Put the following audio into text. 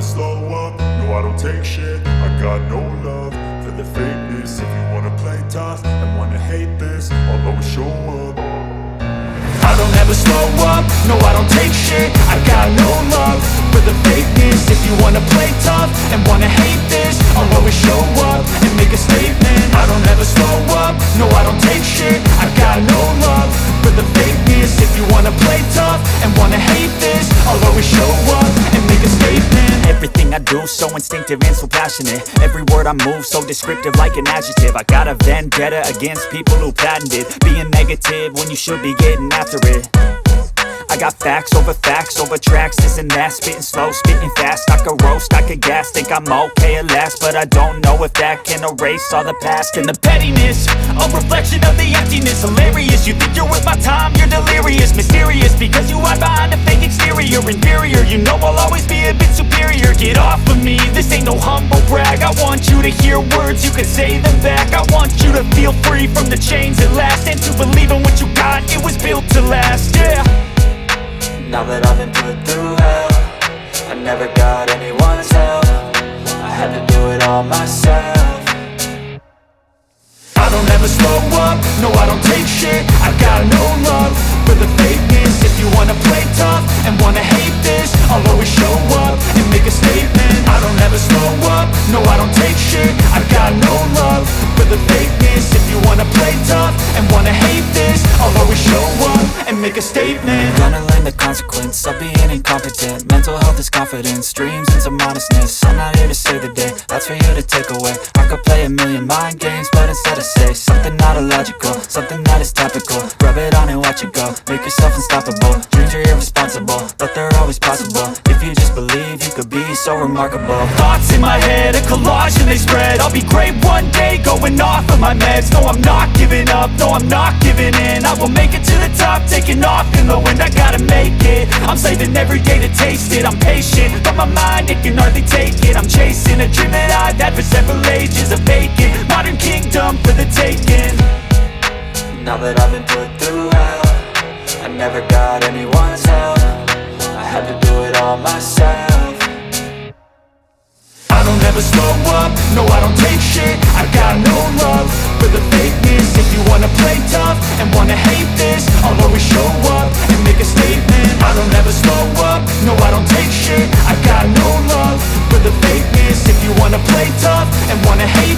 slow up, no I don't take shit. I got no love for the fakeness. If you wanna play tough and wanna hate this, I'll always show up. I don't ever slow up, no I don't take shit. I got no love for the fakeness. If you wanna play tough and wanna hate this, I'll always show up and make a statement. I don't ever slow up, no I don't take shit. I got no love for the fakeness. If you wanna play tough and wanna hate this, I'll always show up and make a statement. Everything I do so instinctive and so passionate. Every word I move so descriptive like an adjective. I got a vendetta against people who patented being negative when you should be getting after it. I got facts over tracks, this and that. Spitting slow, spitting fast, I could roast, I could gas. Think I'm okay at last, but I don't know if that can erase all the past. And the pettiness, a reflection of the emptiness. Hilarious, you think you're worth my time, you're delirious. Mysterious, because you hide behind a fake exterior. Inferior, you know I'll always be a bit superior. Get off of me, this ain't no humble brag. I want you to hear words, you can say them back. I want you to feel free from the chains at last, and to believe in what you got, it was built to last, yeah. Now that I've been put through hell, I never got anyone's help. I had to do it all myself. I don't ever slow up, no I don't take shit. I got no love for the fakeness. If you wanna play tough and wanna hate this, I'll always show up and make a statement. I don't ever slow up, no I don't take shit. I got no love for the fakeness. If you wanna play tough and wanna hate this, I'll always show up and make a statement. Gonna learn the consequence of being incompetent. Mental health is confidence, dreams and some modestness. I'm not here to save the day, that's for you to take away. I could play a million mind games, but instead I say something not illogical, something that is topical. Rub it on and watch it go, make yourself unstoppable. Dreams are irresponsible, but they're always possible. If you just believe, you could be so remarkable. Thoughts in my head, a collage and they spread. I'll be great one day, going off of my meds. No, I'm not giving up, no, I'm not giving in. I will make it to the top, taking off in the wind. I gotta make it, I'm saving every day to taste it. I'm patient, but my mind, it can hardly take it. I'm chasing a dream that I've had for several ages. A vacant, modern kingdom for the taking. Now that I've been put through hell, I never got anyone's help. I had to do it all myself. I don't ever slow up, no I don't take shit. I got no love for the fakeness. If you wanna play tough and wanna hate this, I'll always show up and make a statement. I don't ever slow up, no I don't take shit. I got no love for the fakeness. If you wanna play tough and wanna hate